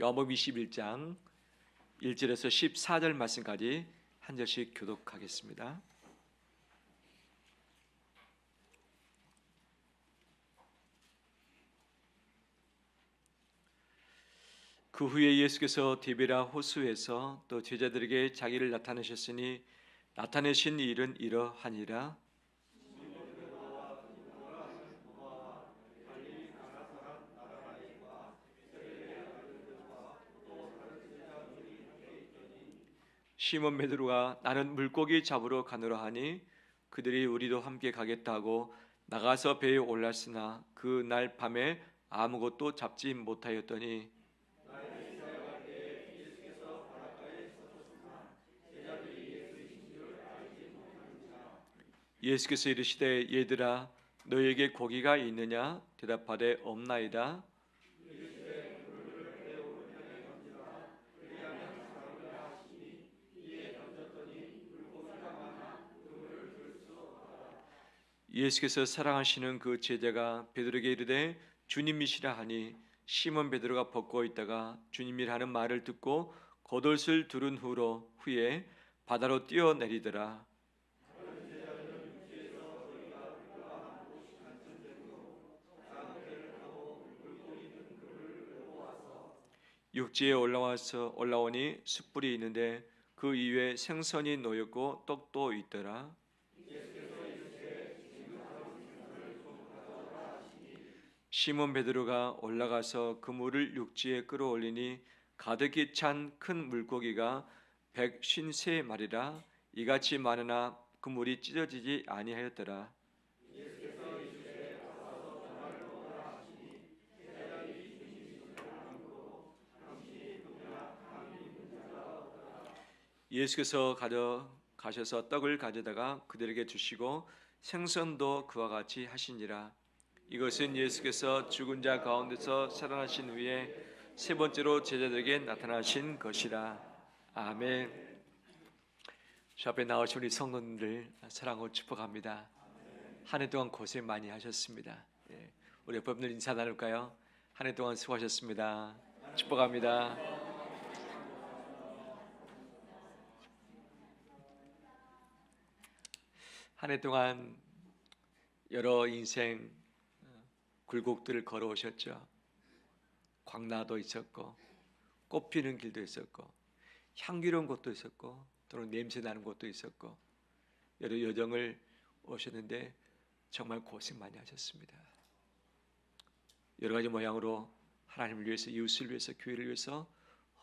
요한복음 21장 1절에서 14절 말씀까지 한 절씩 교독하겠습니다. 그 후에 예수께서 디베라 호수에서 또 제자들에게 자기를 나타내셨으니 나타내신 일은 이러하니라. 시몬 베드로가 나는 물고기 잡으러 가노라 하니 그들이 우리도 함께 가겠다 하고 나가서 배에 올랐으나 그 날 밤에 아무것도 잡지 못하였더니 예수께서 이르시되 얘들아 너희에게 고기가 있느냐 대답하되 없나이다. 예수께서 사랑하시는 그 제자가 베드로에게 이르되 주님이시라 하니 시몬 베드로가 벗고 있다가 주님이라 하는 말을 듣고 겉옷을 두른 후에 바다로 뛰어내리더라. 육지에 올라오니 숯불이 있는데 그 위에 생선이 놓였고 떡도 있더라. 시몬 베드로가 올라가서 그물을 육지에 끌어올리니 가득히 찬 큰 물고기가 153마리라 이같이 많으나 그물이 찢어지지 아니하였더라. 예수께서 가셔서 떡을 가져다가 그들에게 주시고 생선도 그와 같이 하시니라. 이것은 예수께서 죽은 자 가운데서 살아나신 후에 세 번째로 제자들에게 나타나신 것이라. 아멘. 저 앞에 나오신 우리 성도님들 사랑으로 축복합니다. 한 해 동안 고생 많이 하셨습니다. 우리 옆에 분들 인사 나눌까요? 한 해 동안 수고하셨습니다. 축복합니다. 한 해 동안 여러 인생 굴곡들을 걸어오셨죠. 광야도 있었고 꽃 피는 길도 있었고 향기로운 곳도 있었고 또는 냄새 나는 곳도 있었고 여러 여정을 오셨는데 정말 고생 많이 하셨습니다. 여러 가지 모양으로 하나님을 위해서, 이웃을 위해서, 교회를 위해서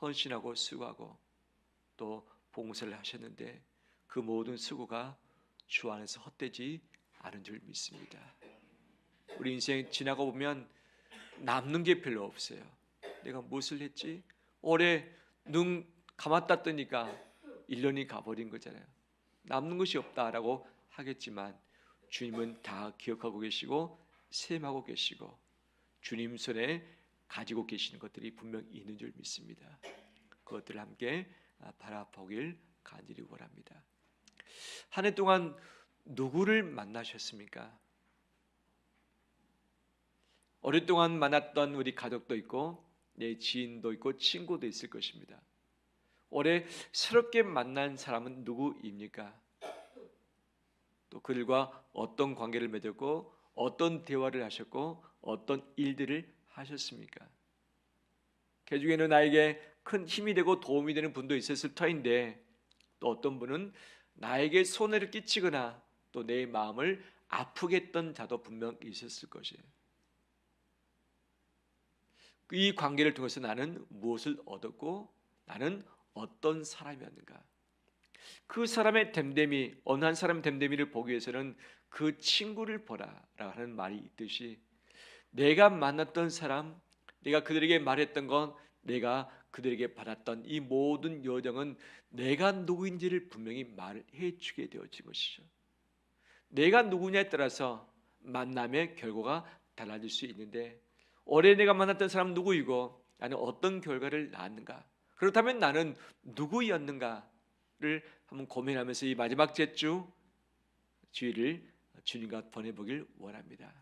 헌신하고 수고하고 또 봉사를 하셨는데 그 모든 수고가 주 안에서 헛되지 않은 줄 믿습니다. 우리 인생 지나고 보면 남는 게 별로 없어요. 내가 무엇을 했지? 올해 눈 감았다 뜨니까 1년이 가버린 거잖아요. 남는 것이 없다라고 하겠지만 주님은 다 기억하고 계시고 셈하고 계시고 주님 손에 가지고 계시는 것들이 분명히 있는 줄 믿습니다. 그것들을 함께 바라보길 간절히 원합니다. 한 해 동안 누구를 만나셨습니까? 오랫동안 만났던 우리 가족도 있고 내 지인도 있고 친구도 있을 것입니다. 올해 새롭게 만난 사람은 누구입니까? 또 그들과 어떤 관계를 맺었고 어떤 대화를 하셨고 어떤 일들을 하셨습니까? 그 중에는 나에게 큰 힘이 되고 도움이 되는 분도 있었을 터인데 또 어떤 분은 나에게 손해를 끼치거나 또 내 마음을 아프게 했던 자도 분명 있었을 것이에요. 이 관계를 통해서 나는 무엇을 얻었고 나는 어떤 사람이었는가? 그 사람의 됨됨이, 어느 한 사람 됨됨이를 보기 위해서는 그 친구를 보라라고 하는 말이 있듯이 내가 만났던 사람, 내가 그들에게 말했던 건, 내가 그들에게 받았던 이 모든 여정은 내가 누구인지를 분명히 말해 주게 되어진 것이죠. 내가 누구냐에 따라서 만남의 결과가 달라질 수 있는데 올해 내가 만났던 사람은 누구이고 나는 어떤 결과를 낳았는가? 그렇다면 나는 누구였는가를 한번 고민하면서 이 마지막 제주 주일을 주님과 보내보길 원합니다.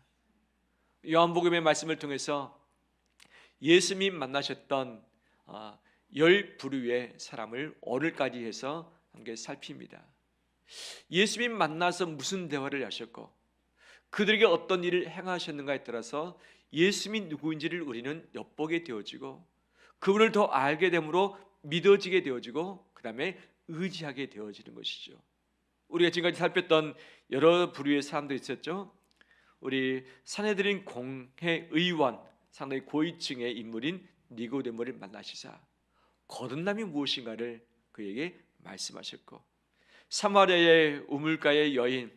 요한복음의 말씀을 통해서 예수님 만나셨던 열 부류의 사람을 오늘까지 해서 함께 살핍니다. 예수님 만나서 무슨 대화를 하셨고 그들에게 어떤 일을 행하셨는가에 따라서 예수님이 누구인지를 우리는 엿보게 되어지고 그분을 더 알게 되므로 믿어지게 되어지고 그 다음에 의지하게 되어지는 것이죠. 우리가 지금까지 살폈던 여러 부류의 사람들이 있었죠. 우리 산헤드린 공회의원, 상당히 고위층의 인물인 니고데모를 만나시사 거듭남이 무엇인가를 그에게 말씀하셨고, 사마리아의 우물가의 여인,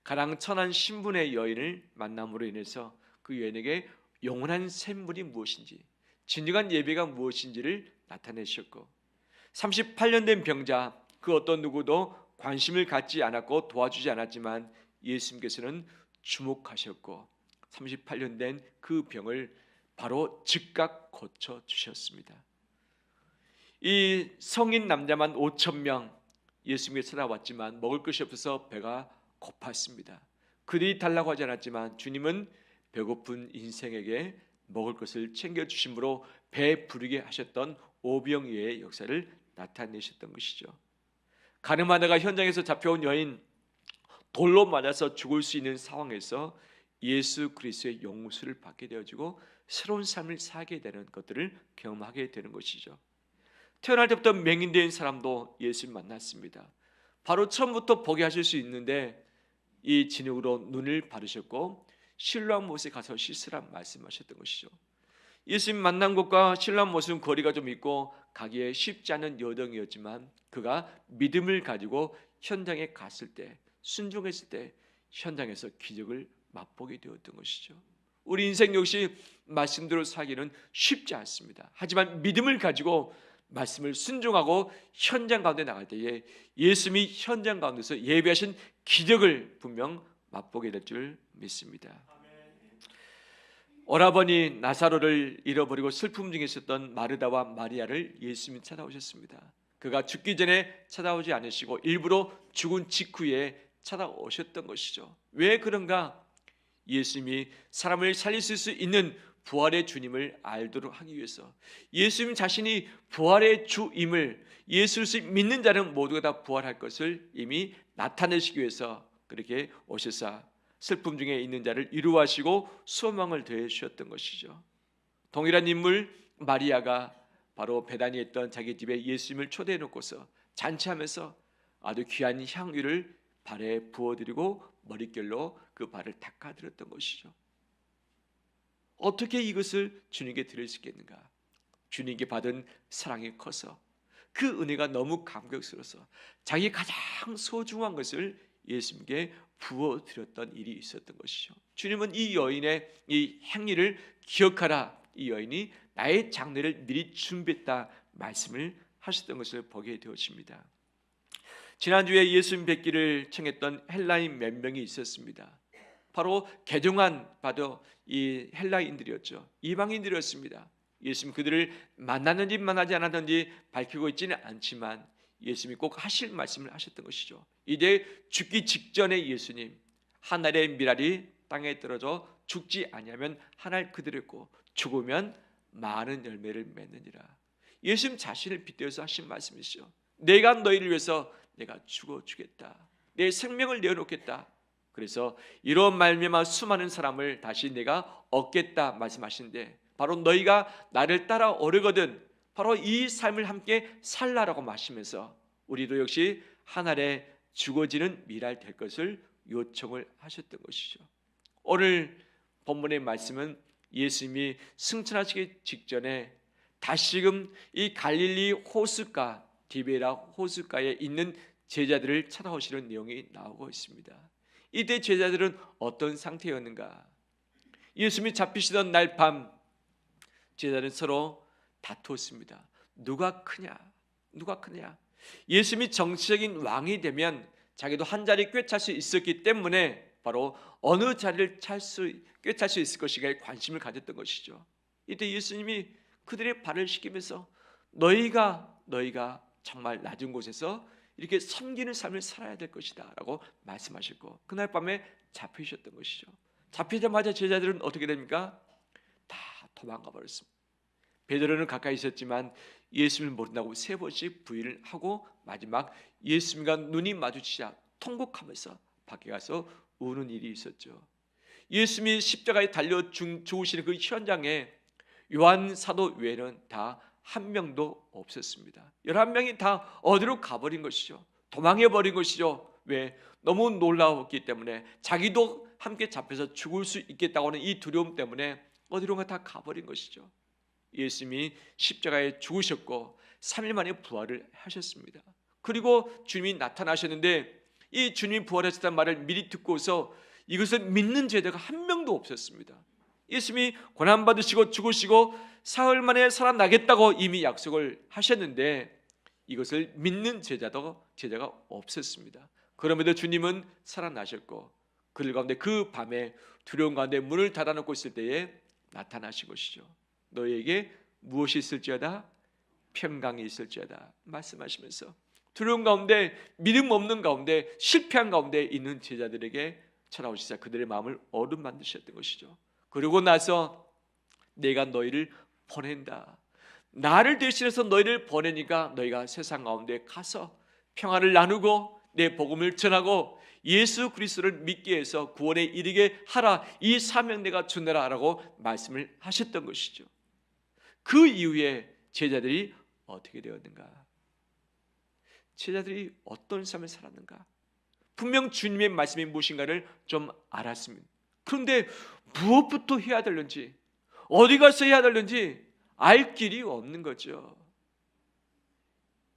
가장 천한 신분의 여인을 만남으로 인해서 그 여인에게 영원한 샘물이 무엇인지, 진정한 예배가 무엇인지를 나타내셨고, 38년 된 병자, 그 어떤 누구도 관심을 갖지 않았고 도와주지 않았지만 예수님께서는 주목하셨고 38년 된 그 병을 바로 즉각 고쳐 주셨습니다. 이 성인 남자만 5,000명 예수님께 찾아왔지만 먹을 것이 없어서 배가 고팠습니다. 그들이 달라고 하지 않았지만 주님은 배고픈 인생에게 먹을 것을 챙겨주심으로 배 부르게 하셨던 오병이어의 역사를 나타내셨던 것이죠. 가늠하다가 현장에서 잡혀온 여인, 돌로 맞아서 죽을 수 있는 상황에서 예수 그리스도의 용서를 받게 되어지고 새로운 삶을 살게 되는 것들을 경험하게 되는 것이죠. 태어날 때부터 맹인된 사람도 예수를 만났습니다. 바로 처음부터 보게 하실 수 있는데 이 진흙으로 눈을 바르셨고 실로암 못에 가서 씻으라 말씀하셨던 것이죠. 예수님 만난 곳과 실로암 못은 거리가 좀 있고 가기에 쉽지 않은 여정이었지만 그가 믿음을 가지고 현장에 갔을 때, 순종했을 때 현장에서 기적을 맛보게 되었던 것이죠. 우리 인생 역시 말씀대로 살기는 쉽지 않습니다. 하지만 믿음을 가지고 말씀을 순종하고 현장 가운데 나갈 때에 예수님이 현장 가운데서 예비하신 기적을 분명 맛보게 될 줄 믿습니다. 오라버니 나사로를 잃어버리고 슬픔 중에 있었던 마르다와 마리아를 예수님이 찾아오셨습니다. 그가 죽기 전에 찾아오지 않으시고 일부러 죽은 직후에 찾아오셨던 것이죠. 왜 그런가? 예수님이 사람을 살리실 수 있는 부활의 주님을 알도록 하기 위해서, 예수님 자신이 부활의 주임을, 예수를 믿는 자는 모두가 다 부활할 것을 이미 나타내시기 위해서 그렇게 오셔서 슬픔 중에 있는 자를 위로하시고 소망을 더해 주셨던 것이죠. 동일한 인물 마리아가 바로 베다니에 있던 자기 집에 예수님을 초대해 놓고서 잔치하면서 아주 귀한 향유를 발에 부어드리고 머릿결로 그 발을 닦아드렸던 것이죠. 어떻게 이것을 주님께 드릴 수 있겠는가? 주님께 받은 사랑이 커서 그 은혜가 너무 감격스러워서 자기 가장 소중한 것을 예수님께 부어드렸던 일이 있었던 것이죠. 주님은 이 여인의 이 행위를 기억하라, 이 여인이 나의 장례를 미리 준비했다 말씀을 하셨던 것을 보게 되었습니다. 지난주에 예수님 뵙기를 청했던 헬라인 몇 명이 있었습니다. 바로 개종한 바로 이 헬라인들이었죠. 이방인들이었습니다. 예수님 그들을 만났는지 만나지 않았는지 밝히고 있지는 않지만 예수님이 꼭 하실 말씀을 하셨던 것이죠. 이제 죽기 직전에 예수님, 하늘의 밀알이 땅에 떨어져 죽지 아니하면 하늘 그대로 있고 죽으면 많은 열매를 맺느니라. 예수님 자신을 빗대어서 하신 말씀이시죠. 내가 너희를 위해서 내가 죽어주겠다, 내 생명을 내어놓겠다. 그래서 이런 말미암아 수많은 사람을 다시 내가 얻겠다 말씀하시는데, 바로 너희가 나를 따라오려거든 바로 이 삶을 함께 살라라고 말하시면서 우리도 역시 하늘에 죽어지는 밀알 될 것을 요청을 하셨던 것이죠. 오늘 본문의 말씀은 예수님이 승천하시기 직전에 다시금 이 갈릴리 호숫가, 디베라 호숫가에 있는 제자들을 찾아오시는 내용이 나오고 있습니다. 이때 제자들은 어떤 상태였는가? 예수님이 잡히시던 날 밤 제자들은 서로 다투었습니다. 누가 크냐? 누가 크냐? 예수님이 정치적인 왕이 되면 자기도 한 자리 꿰찰 수 있었기 때문에 바로 어느 자리를 꿰찰 수 있을 것인가에 관심을 가졌던 것이죠. 이때 예수님이 그들의 발을 씻기면서 너희가 정말 낮은 곳에서 이렇게 섬기는 삶을 살아야 될 것이다 라고 말씀하셨고, 그날 밤에 잡히셨던 것이죠. 잡히자마자 제자들은 어떻게 됩니까? 다 도망가 버렸습니다. 베드로는 가까이 있었지만 예수님을 모른다고 3번씩 부인을 하고 마지막 예수님과 눈이 마주치자 통곡하면서 밖에 가서 우는 일이 있었죠. 예수님이 십자가에 달려 죽으시는 그 현장에 요한 사도 외에는 다 한 명도 없었습니다. 11명이 다 어디로 가버린 것이죠. 도망해버린 것이죠. 왜? 너무 놀라웠기 때문에, 자기도 함께 잡혀서 죽을 수 있겠다고 하는 이 두려움 때문에 어디론가 다 가버린 것이죠. 예수님이 십자가에 죽으셨고 3일 만에 부활을 하셨습니다. 그리고 주님이 나타나셨는데 이 주님이 부활하셨다는 말을 미리 듣고서 이것을 믿는 제자가 한 명도 없었습니다. 예수님이 고난받으시고 죽으시고 사흘 만에 살아나겠다고 이미 약속을 하셨는데 이것을 믿는 제자가 없었습니다. 그럼에도 주님은 살아나셨고 그들 가운데 그 밤에 두려움 가운데 문을 닫아놓고 있을 때에 나타나신 것이죠. 너희에게 무엇이 있을지어다? 평강이 있을지어다 말씀하시면서 두려움 가운데, 믿음 없는 가운데, 실패한 가운데 있는 제자들에게 찾아오시자 그들의 마음을 어둠 만드셨던 것이죠. 그러고 나서 내가 너희를 보낸다. 나를 대신해서 너희를 보내니까 너희가 세상 가운데 가서 평화를 나누고 내 복음을 전하고 예수 그리스도를 믿게 해서 구원에 이르게 하라. 이 사명 내가 주노라 라고 말씀을 하셨던 것이죠. 그 이후에 제자들이 어떻게 되었는가? 제자들이 어떤 삶을 살았는가? 분명 주님의 말씀이 무엇인가를 좀 알았습니다. 그런데 무엇부터 해야 되는지, 어디 가서 해야 되는지 알 길이 없는 거죠.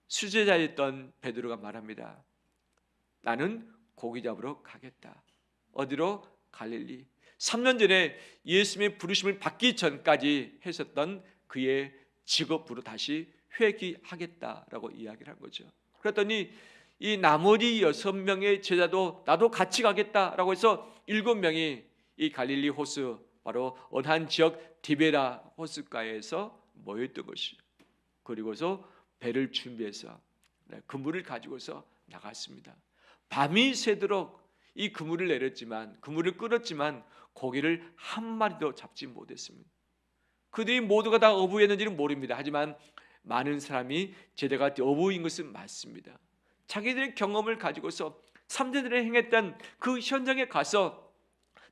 수제자였던 베드로가 말합니다. 나는 고기 잡으러 가겠다. 어디로? 갈릴리. 3년 전에 예수님의 부르심을 받기 전까지 했었던 그의 직업으로 다시 회귀하겠다라고 이야기를 한 거죠. 그랬더니 이 나머지 6명의 제자도 나도 같이 가겠다라고 해서 7명이 이 갈릴리 호수, 바로 언한 지역 디베라 호숫가에서 모였던 것이죠. 그리고서 배를 준비해서 그물을 가지고서 나갔습니다. 밤이 새도록 이 그물을 내렸지만, 그물을 끌었지만 고기를 한 마리도 잡지 못했습니다. 그들이 모두가 다 어부였는지는 모릅니다. 하지만 많은 사람이 제자가 어부인 것은 맞습니다. 자기들의 경험을 가지고서 3년 전에 행했던 그 현장에 가서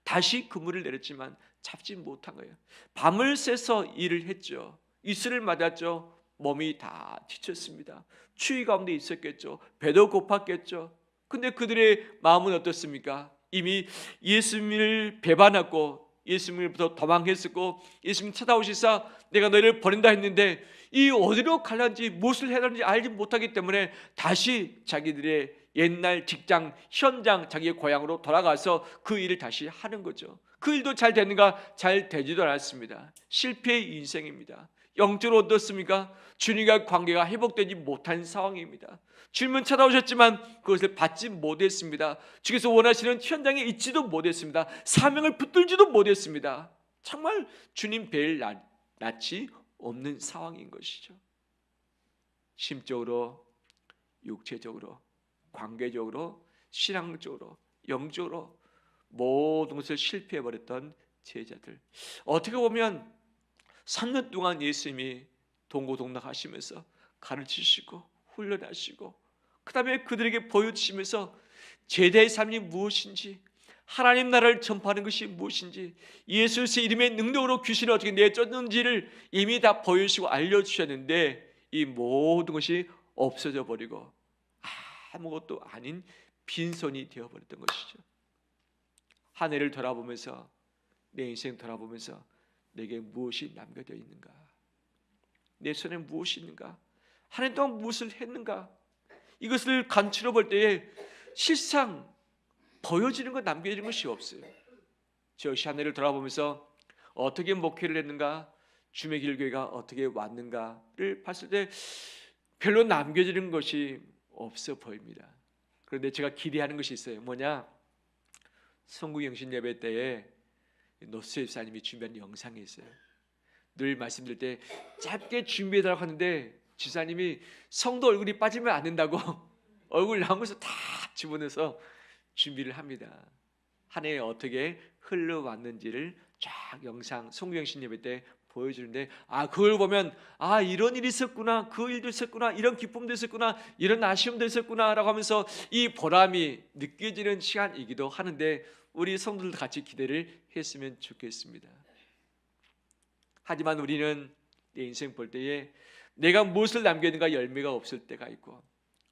다시 그물을 내렸지만 잡지 못한 거예요. 밤을 새서 일을 했죠. 이슬을 맞았죠. 몸이 다 지쳤습니다. 추위 가운데 있었겠죠. 배도 고팠겠죠. 근데 그들의 마음은 어떻습니까? 이미 예수님을 배반하고 예수님으로부터 도망했었고 예수님 찾아오시사 내가 너희를 버린다 했는데 이 어디로 갈는지 무엇을 해야 하는지 알지 못하기 때문에 다시 자기들의 옛날 직장, 현장, 자기의 고향으로 돌아가서 그 일을 다시 하는 거죠. 그 일도 잘 되는가? 잘 되지도 않았습니다. 실패의 인생입니다. 영적으로 어떻습니까? 주님과 관계가 회복되지 못한 상황입니다. 주님은 찾아오셨지만 그것을 받지 못했습니다. 주께서 원하시는 현장에 있지도 못했습니다. 사명을 붙들지도 못했습니다. 정말 주님 뵐 낯이 없는 상황인 것이죠. 심적으로, 육체적으로, 관계적으로, 신앙적으로, 영적으로 모든 것을 실패해버렸던 제자들. 어떻게 보면 3년 동안 예수님이 동고동락하시면서 가르치시고 훈련하시고 그 다음에 그들에게 보여주시면서 제자의 삶이 무엇인지, 하나님 나라를 전파하는 것이 무엇인지, 예수의 이름의 능력으로 귀신을 어떻게 내쫓는지를 이미 다 보여주시고 알려주셨는데 이 모든 것이 없어져 버리고 아무것도 아닌 빈손이 되어버렸던 것이죠. 한 해를 돌아보면서, 내 인생 돌아보면서 내게 무엇이 남겨져 있는가? 내 손에 무엇이 있는가? 한 해 동안 무엇을 했는가? 이것을 간추려 볼 때에 실상 보여지는 것, 남겨지는 것이 없어요. 저 역시 한 해를 돌아보면서 어떻게 목회를 했는가, 주의 길교회가 어떻게 왔는가를 봤을 때 별로 남겨지는 것이 없어 보입니다. 그런데 제가 기대하는 것이 있어요. 뭐냐? 성구영신 예배 때에 노스 집사님이 준비한 영상이 있어요. 늘 말씀드릴 때 짧게 준비해달라고 하는데 집사님이 성도 얼굴이 빠지면 안 된다고 얼굴 나온 것을 다 집어넣어서 준비를 합니다. 한 해에 어떻게 흘러왔는지를 쫙 영상, 성구영신 예배 때 보여주는데, 그걸 보면 이런 일이 있었구나, 그 일도 있었구나, 이런 기쁨도 있었구나, 이런 아쉬움도 있었구나 라고 하면서 이 보람이 느껴지는 시간이기도 하는데, 우리 성도들도 같이 기대를 했으면 좋겠습니다. 하지만 우리는 내 인생 볼 때에 내가 무엇을 남겼는가 열매가 없을 때가 있고,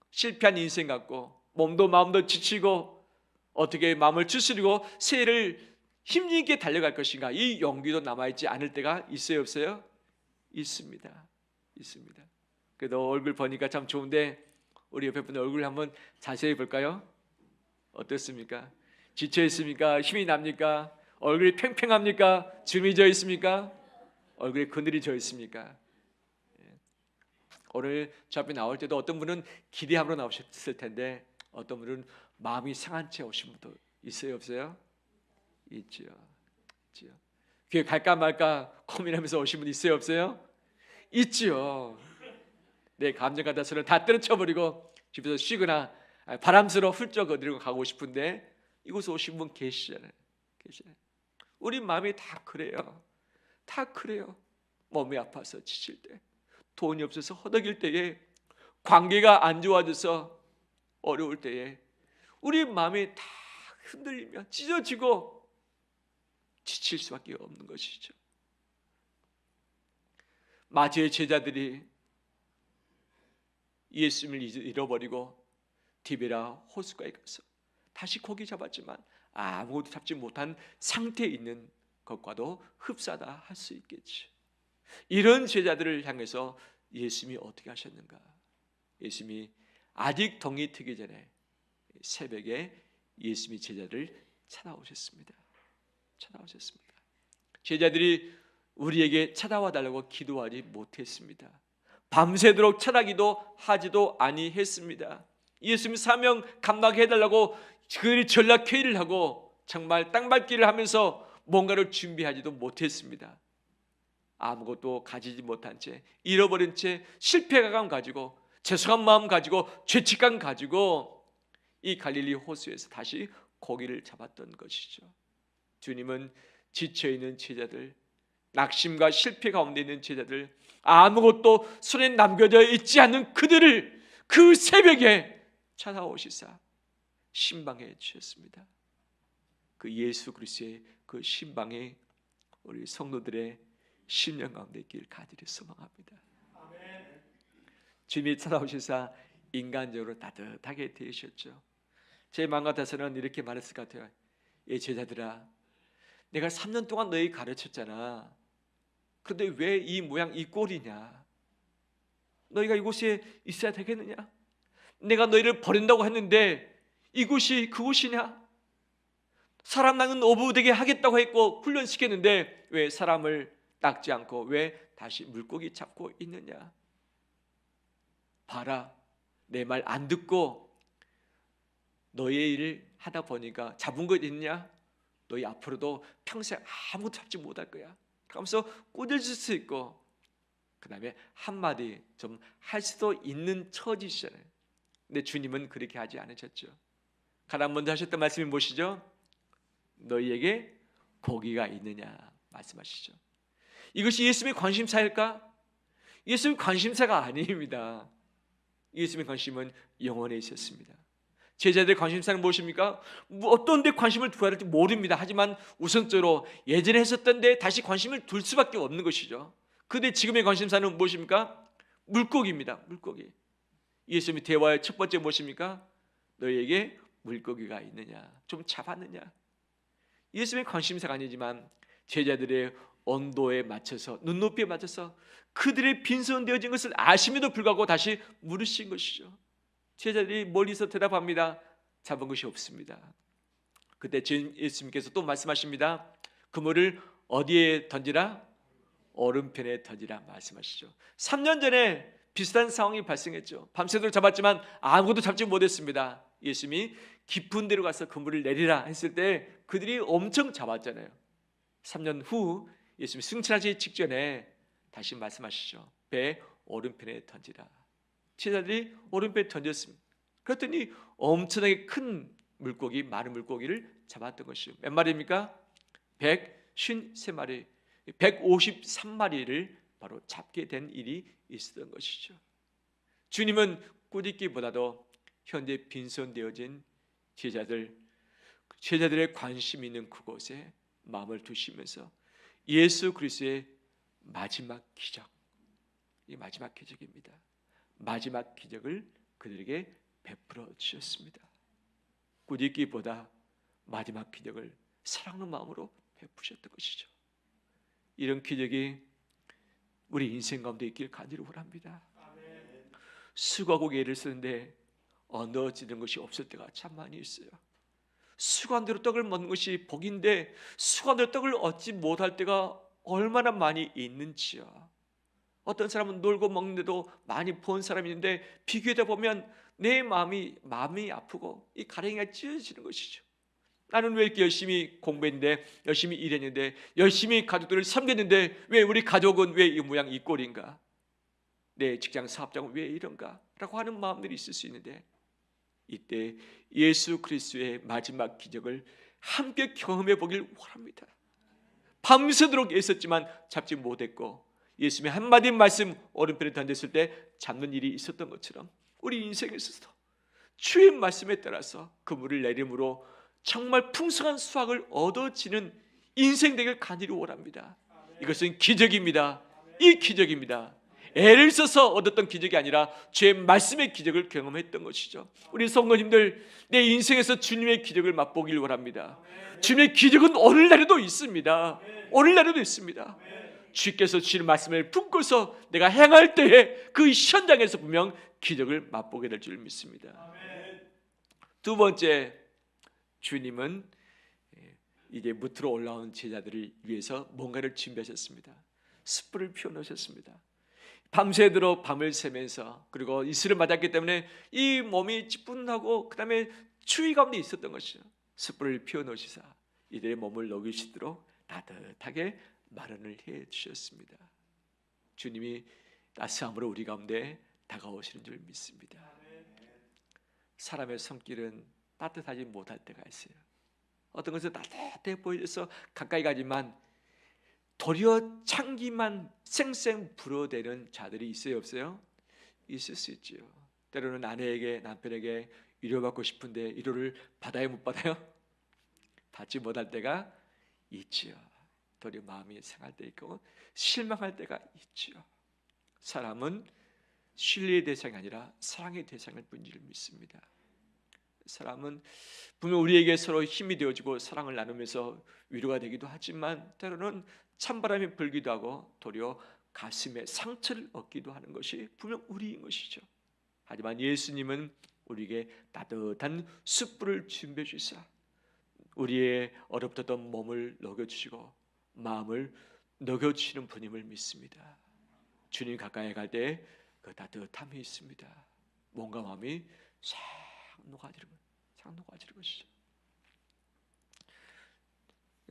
실패한 인생 같고, 몸도 마음도 지치고, 어떻게 마음을 추스리고 새해를 힘있게 달려갈 것인가, 이 용기도 남아있지 않을 때가 있어요, 없어요? 있습니다. 있습니다. 그래도 얼굴 보니까 참 좋은데, 우리 옆에 분들 얼굴 한번 자세히 볼까요? 어떻습니까? 지쳐 있습니까? 힘이 납니까? 얼굴이 팽팽합니까? 주름이 져 있습니까? 얼굴에 그늘이 져 있습니까? 오늘 저 앞에 나올 때도 어떤 분은 기대함으로 나오셨을 텐데, 어떤 분은 마음이 상한 채 오신 분도 있어요, 없어요? 있죠. 교회 갈까 말까 고민하면서 오신 분 있어요, 없어요? 있죠. 내 감정 같아서는 다 때려쳐버리고 집에서 쉬거나 바람스러워 훌쩍 어디로 가고 싶은데, 이곳에 오신 분 계시잖아요. 우리 마음이 다 그래요. 다 그래요. 몸이 아파서 지칠 때, 돈이 없어서 허덕일 때에, 관계가 안 좋아져서 어려울 때에 우리 마음이 다 흔들리며 찢어지고 지칠 수밖에 없는 것이죠. 마지의 제자들이 예수님을 잃어버리고 디베라 호숫가에 가서 다시 고기 잡았지만 아무것도 잡지 못한 상태에 있는 것과도 흡사다 할 수 있겠지. 이런 제자들을 향해서 예수님이 어떻게 하셨는가? 예수님이 아직 덩이 트기 전에 새벽에 예수님이 제자들을 찾아오셨습니다. 제자들이 우리에게 찾아와 달라고 기도하지 못했습니다. 밤새도록 찾아기도 하지도 아니했습니다. 예수님 사명 감당해 달라고 그들이 전략회의를 하고 정말 땅밟기를 하면서 뭔가를 준비하지도 못했습니다. 아무것도 가지지 못한 채, 잃어버린 채, 실패감 가지고, 죄송한 마음 가지고, 죄책감 가지고 이 갈릴리 호수에서 다시 고기를 잡았던 것이죠. 주님은 지쳐있는 제자들, 낙심과 실패 가운데 있는 제자들, 아무것도 손에 남겨져 있지 않는 그들을 그 새벽에 찾아오시사 신방해 주셨습니다. 그 예수 그리스도의 그 신방에 우리 성도들의 심령 가운데 있기를 간절히 소망합니다. 아멘. 주님이 찾아오시사 인간적으로 따뜻하게 대하셨죠. 제 마음 같아서는 이렇게 말했을 것 같아요. 예, 제자들아, 내가 3년 동안 너희 가르쳤잖아. 그런데 왜 이 모양 이 꼴이냐? 너희가 이곳에 있어야 되겠느냐? 내가 너희를 버린다고 했는데 이곳이 그곳이냐? 사람 낚는 어부되게 하겠다고 했고 훈련시켰는데 왜 사람을 낚지 않고 왜 다시 물고기 잡고 있느냐? 봐라, 내 말 안 듣고 너의 일을 하다 보니까 잡은 것 있냐? 너희 앞으로도 평생 아무것도 잡지 못할 거야. 그러면서 꾸짖을 수 있고, 그 다음에 한마디 좀 할 수도 있는 처지시잖아요. 근데 주님은 그렇게 하지 않으셨죠. 가장 먼저 하셨던 말씀이 무엇이죠? 너희에게 고기가 있느냐 말씀하시죠. 이것이 예수님의 관심사일까? 예수님의 관심사가 아닙니다. 예수님의 관심은 영원에 있었습니다. 제자들의 관심사는 무엇입니까? 어떤 데 관심을 두어야 할지 모릅니다. 하지만 우선적으로 예전에 했었던 데 다시 관심을 둘 수밖에 없는 것이죠. 그런데 지금의 관심사는 무엇입니까? 물고기입니다. 물고기. 예수님의 대화의 첫 번째 무엇입니까? 너희에게 물고기가 있느냐? 좀 잡았느냐? 예수님의 관심사가 아니지만 제자들의 온도에 맞춰서, 눈높이에 맞춰서 그들의 빈손되어진 것을 아심에도 불구하고 다시 물으신 것이죠. 제자들이 멀리서 대답합니다. 잡은 것이 없습니다. 그때 예수님께서 또 말씀하십니다. 그물을 어디에 던지라? 오른편에 던지라 말씀하시죠. 3년 전에 비슷한 상황이 발생했죠. 밤새도록 잡았지만 아무것도 잡지 못했습니다. 예수님이 깊은 데로 가서 그물을 내리라 했을 때 그들이 엄청 잡았잖아요. 3년 후 예수님이 승천하시기 직전에 다시 말씀하시죠. 배 오른편에 던지라. 제자들이 오른편에 던졌습니다. 그랬더니 엄청나게 큰 물고기, 많은 물고기를 잡았던 것이죠. 몇 마리입니까? 153마리. 153마리를 바로 잡게 된 일이 있었던 것이죠. 주님은 꾸짖기보다도 현재 빈손되어진 제자들의 관심 있는 그곳에 마음을 두시면서 예수 그리스도의 마지막 기적, 이 마지막 기적입니다. 마지막 기적을 그들에게 베풀어 주셨습니다. 꾸짖기보다 마지막 기적을 사랑하는 마음으로 베푸셨던 것이죠. 이런 기적이 우리 인생 가운데 있길 간절히 원합니다. 수고하고 애를 쓰는데 얻어지는 것이 없을 때가 참 많이 있어요. 수고한대로 떡을 먹는 것이 복인데 수고한대로 떡을 얻지 못할 때가 얼마나 많이 있는지요. 어떤 사람은 놀고 먹는데도 많이 본 사람이 있는데 비교하다 보면 내 마음이 아프고 이 가랭이가 찢어지는 것이죠. 나는 왜 이렇게 열심히 공부했는데, 열심히 일했는데, 열심히 가족들을 섬겼는데 왜 우리 가족은 왜 이 모양 이 꼴인가? 내 직장 사업장은 왜 이런가? 라고 하는 마음들이 있을 수 있는데, 이때 예수 그리스도의 마지막 기적을 함께 경험해 보길 원합니다. 밤새도록 애썼지만 잡지 못했고, 예수님의 한마디 말씀 오른편에 던졌을 때 잡는 일이 있었던 것처럼 우리 인생에서도 주의 말씀에 따라서 그물을 내림으로 정말 풍성한 수확을 얻어지는 인생 되길 간절히 원합니다. 이것은 기적입니다. 이 기적입니다. 애를 써서 얻었던 기적이 아니라 주의 말씀의 기적을 경험했던 것이죠. 우리 성도님들, 내 인생에서 주님의 기적을 맛보길 원합니다. 주님의 기적은 오늘날에도 있습니다. 오늘날에도 있습니다. 주께서 주시는 말씀을 품고서 내가 행할 때에 그 현장에서 분명 기적을 맛보게 될 줄 믿습니다. 두 번째, 주님은 이제 무트로 올라온 제자들을 위해서 뭔가를 준비하셨습니다. 숯불을 피워놓으셨습니다. 밤새도록 밤을 새면서, 그리고 이슬을 맞았기 때문에 이 몸이 찌뿌둥하고 그 다음에 추위 가운데 있었던 것이죠. 숯불을 피워놓으시사 이들의 몸을 녹이시도록 따뜻하게 마련을 해 주셨습니다. 주님이 따스함으로 우리 가운데 다가오시는 줄 믿습니다. 사람의 손길은 따뜻하지 못할 때가 있어요. 어떤 것은 따뜻해 보여서 가까이 가지만 도리어 창기만 쌩쌩 불어대는 자들이 있어요, 없어요? 있을 수 있죠. 때로는 아내에게, 남편에게 위로받고 싶은데 위로를 받아요, 못 받아요? 받지 못할 때가 있지요. 도리어 마음이 상할 때 있고 실망할 때가 있지요. 사람은 신뢰의 대상이 아니라 사랑의 대상일 뿐인 줄 믿습니다. 사람은 분명 우리에게 서로 힘이 되어주고 사랑을 나누면서 위로가 되기도 하지만 때로는 찬바람이 불기도 하고 도리어 가슴에 상처를 얻기도 하는 것이 분명 우리인 것이죠. 하지만 예수님은 우리에게 따뜻한 숯불을 준비해 주시사 우리의 어렵던 몸을 녹여주시고 마음을 녹여주시는 분임을 믿습니다. 주님 가까이 갈 때 그 따뜻함이 있습니다. 몸과 마음이 싹 녹아지는 것이죠.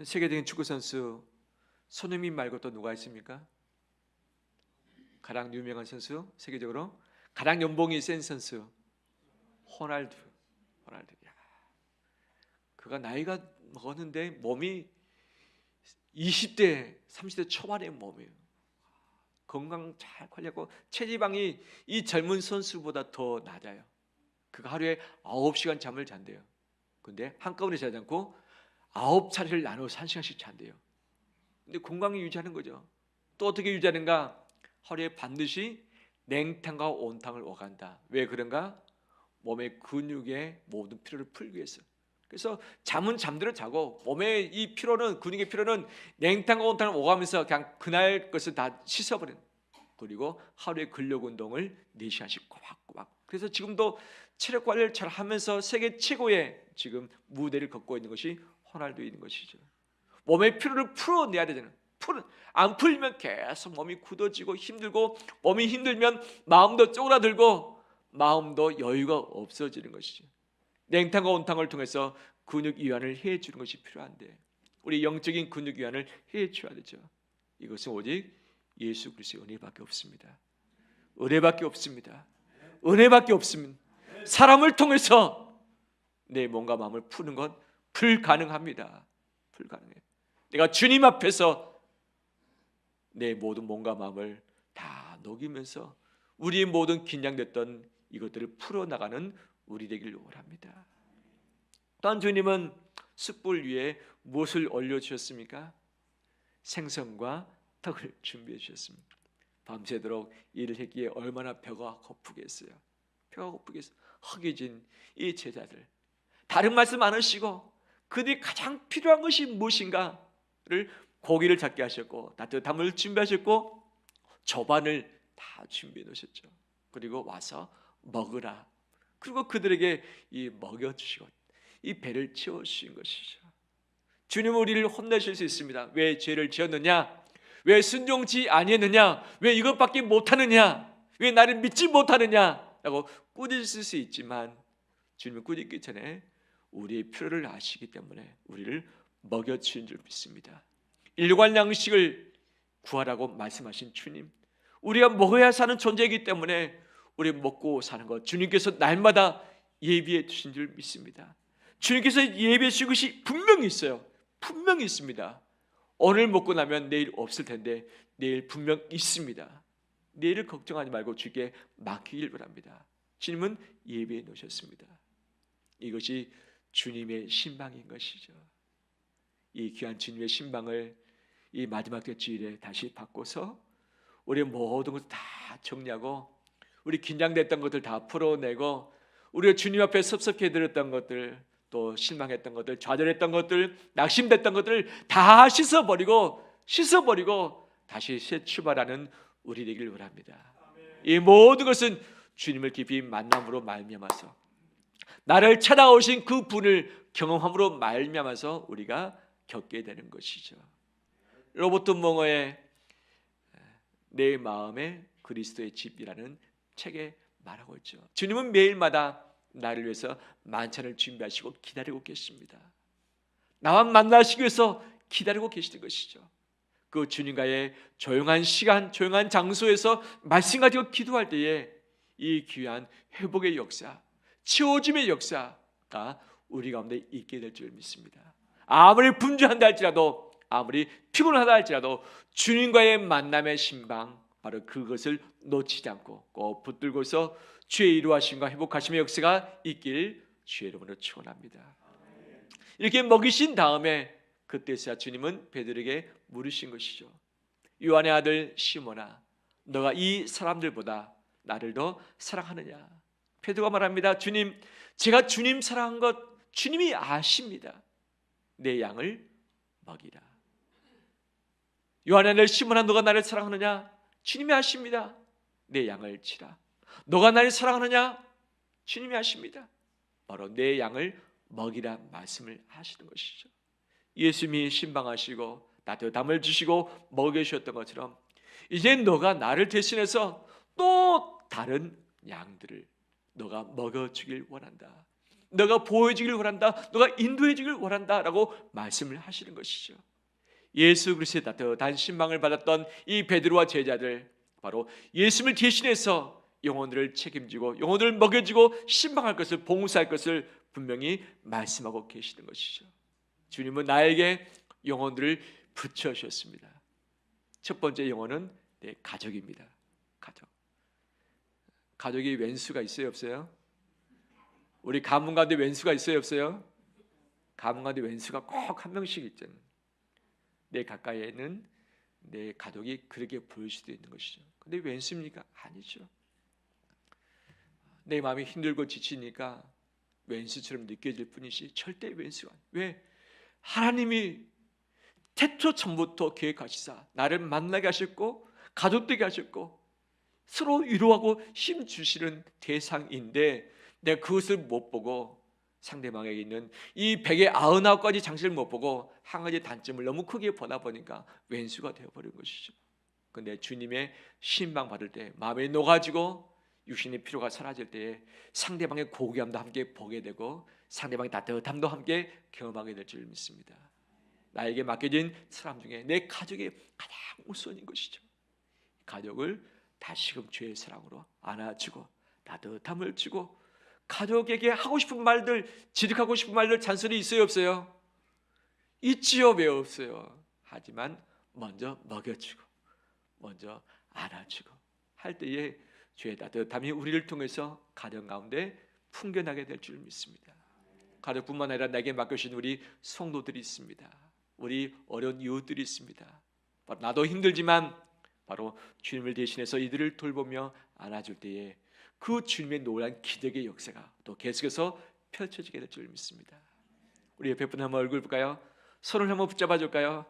세계적인 축구 선수 손흥민 말고 또 누가 있습니까? 가장 유명한 선수, 세계적으로 가장 연봉이 센 선수 호날두. 그가 나이가 먹었는데 몸이 20대, 30대 초반의 몸이에요. 건강 잘 관리하고 체지방이 이 젊은 선수보다 더 낮아요. 그가 하루에 9시간 잠을 잔대요. 근데 한꺼번에 자지 않고 9차례를 나눠서 1시간씩 잔대요. 근데 건강을 유지하는 거죠. 또 어떻게 유지하는가? 하루에 반드시 냉탕과 온탕을 오간다. 왜 그런가? 몸의 근육의 모든 피로를 풀기 위해서. 그래서 잠은 잠대로 자고 몸의 이 피로는, 근육의 피로는 냉탕과 온탕을 오가면서 그냥 그날 것을 다 씻어버리는. 그리고 하루에 근력 운동을 4시간씩 꼬박꼬박. 그래서 지금도 체력 관리를 잘 하면서 세계 최고의 지금 무대를 걷고 있는 것이 호날두인 것이죠. 몸의 피로를 풀어내야 되잖아요. 안 풀면 계속 몸이 굳어지고 힘들고, 몸이 힘들면 마음도 쪼그라들고 마음도 여유가 없어지는 것이죠. 냉탕과 온탕을 통해서 근육 이완을 해주는 것이 필요한데 우리 영적인 근육 이완을 해줘야 되죠. 이것은 오직 예수 그리스도의 은혜밖에 없습니다. 은혜밖에 없습니다. 은혜밖에 없습니다. 사람을 통해서 내 몸과 마음을 푸는 건 불가능합니다. 불가능해요. 내가 주님 앞에서 내 모든 몸과 마음을 다 녹이면서 우리의 모든 긴장됐던 이것들을 풀어나가는 우리 되길 원합니다. 또한 주님은 숯불 위에 무엇을 올려주셨습니까? 생선과 떡을 준비해 주셨습니다. 밤새도록 일을 했기에 얼마나 배가 고프겠어요. 배가 고프겠어요. 허기진 이 제자들, 다른 말씀 안 하시고 그들이 가장 필요한 것이 무엇인가를 고기를 잡게 하셨고 따뜻함을 준비하셨고 저반을 다 준비해 놓으셨죠. 그리고 와서 먹으라. 그리고 그들에게 이 먹여주시고 이 배를 채워주신 것이죠. 주님은 우리를 혼내실 수 있습니다. 왜 죄를 지었느냐? 왜 순종치 아니했느냐? 왜 이것밖에 못하느냐? 왜 나를 믿지 못하느냐? 라고 꾸짖을 수 있지만 주님은 꾸짖기 전에 우리의 필요를 아시기 때문에 우리를 먹여주신 줄 믿습니다. 일관 양식을 구하라고 말씀하신 주님, 우리가 먹어야 사는 존재이기 때문에 우리 먹고 사는 것 주님께서 날마다 예비해 주신 줄 믿습니다. 주님께서 예비해 주신 것이 분명히 있어요. 분명히 있습니다. 오늘 먹고 나면 내일 없을 텐데 내일 분명 있습니다. 내일을 걱정하지 말고 주께 맡기길 바랍니다. 주님은 예비해 놓으셨습니다. 이것이 주님의 신방인 것이죠. 이 귀한 주님의 신방을 이 마지막 주일에 다시 바꿔서 우리 모든 것을 다 정리하고 우리 긴장됐던 것들 다 풀어내고 우리가 주님 앞에 섭섭해 드렸던 것들, 또 실망했던 것들, 좌절했던 것들, 낙심됐던 것들 다 씻어버리고 다시 새 출발하는 우리 되길 원합니다. 이 모든 것은 주님을 깊이 만남으로 말미암아서 나를 찾아오신 그 분을 경험함으로 말미암아서 우리가 겪게 되는 것이죠. 로버트 몽어의 내 마음에 그리스도의 집이라는 책에 말하고 있죠. 주님은 매일마다 나를 위해서 만찬을 준비하시고 기다리고 계십니다. 나와 만나시기 위해서 기다리고 계시는 것이죠. 그 주님과의 조용한 시간, 조용한 장소에서 말씀 가지고 기도할 때에 이 귀한 회복의 역사, 치워짐의 역사가 우리 가운데 있게 될 줄 믿습니다. 아무리 분주한다 할지라도, 아무리 피곤하다 할지라도 주님과의 만남의 신방, 바로 그것을 놓치지 않고 꼭 붙들고서 주의 이루하심과 회복하심의 역사가 있길 주의 이름으로 축원합니다. 이렇게 먹이신 다음에 그때서야 주님은 베드로에게 물으신 것이죠. 요한의 아들 시몬아, 너가 이 사람들보다 나를 더 사랑하느냐? 베드로가 말합니다. 주님, 제가 주님 사랑한 것 주님이 아십니다. 내 양을 먹이라. 요한의 아들 시몬아, 너가 나를 사랑하느냐? 주님이 아십니다. 내 양을 치라. 너가 나를 사랑하느냐? 주님이 아십니다. 바로 내 양을 먹이라 말씀을 하시는 것이죠. 예수님이 신방하시고 따뜻함을 주시고 먹여주셨던 것처럼 이제 너가 나를 대신해서 또 다른 양들을 너가 먹여주길 원한다. 너가 보여주길 원한다. 너가 인도해주길 원한다 라고 말씀을 하시는 것이죠. 예수 그리스도의 따뜻한 신방을 받았던 이 베드로와 제자들, 바로 예수님을 대신해서 영혼들을 책임지고 영혼들을 먹여주고 신방할 것을, 봉사할 것을 분명히 말씀하고 계시는 것이죠. 주님은 나에게 영혼들을 붙여주셨습니다. 첫 번째 영혼은 내 가족입니다. 가족이 왼수가 있어요, 없어요? 우리 가문 가운데 왼수가 있어요, 없어요? 가문 가운데 왼수가 꼭 한 명씩 있잖아요. 내 가까이에는 내 가족이 그렇게 보일 수도 있는 것이죠. 근데 왼수입니까? 아니죠. 내 마음이 힘들고 지치니까 왼수처럼 느껴질 뿐이지 절대 왼수가 아니에요. 왜? 하나님이 태초 전부터 계획하시사 나를 만나게 하셨고 가족되게 하셨고 서로 위로하고 힘 주시는 대상인데 내가 그것을 못 보고 상대방에게 있는 이 199가지 장치를 못 보고 한 가지 단점을 너무 크게 보다 보니까 왼수가 되어버린 것이죠. 그런데 주님의 신방 받을 때 마음이 녹아지고 육신의 피로가 사라질 때에 상대방의 고귀함도 함께 보게 되고 상대방의 따뜻함도 함께 경험하게 될 줄 믿습니다. 나에게 맡겨진 사람 중에 내 가족이 가장 우선인 것이죠. 가족을 다시금 주의 사랑으로 안아주고 따뜻함을 주고 가족에게 하고 싶은 말들, 지득하고 싶은 말들 잔소리 있어요, 없어요? 있지요. 왜 없어요? 하지만 먼저 먹여주고 먼저 안아주고 할 때에 주의 따뜻함이 우리를 통해서 가정 가운데 풍겨나게 될 줄 믿습니다. 가족뿐만 아니라 내게 맡겨주신 우리 성도들이 있습니다. 우리 어려운 이웃들이 있습니다. 바로 나도 힘들지만 바로 주님을 대신해서 이들을 돌보며 안아줄 때에 그 주님의 놀라운 기적의 역사가 또 계속해서 펼쳐지게 될 줄 믿습니다. 우리 옆에 분 한번 얼굴 볼까요? 손을 한번 붙잡아 줄까요?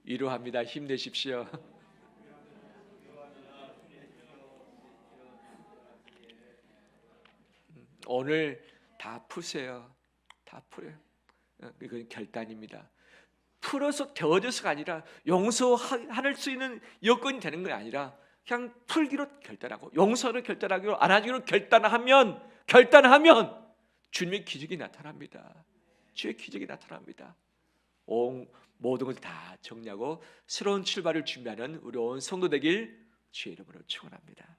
위로합니다. 힘내십시오. 오늘 다 푸세요. 다 풀어요. 이건 결단입니다. 풀어서 되어져서가 아니라 용서할 수 있는 여건이 되는 게 아니라 그냥 풀기로 결단하고 용서를 결단하기로 안아주기로 결단하면 주님의 기적이 나타납니다. 주의 기적이 나타납니다. 모든 것을 다 정리하고 새로운 출발을 준비하는 우리 온 성도 되길 주의 이름으로 축원합니다.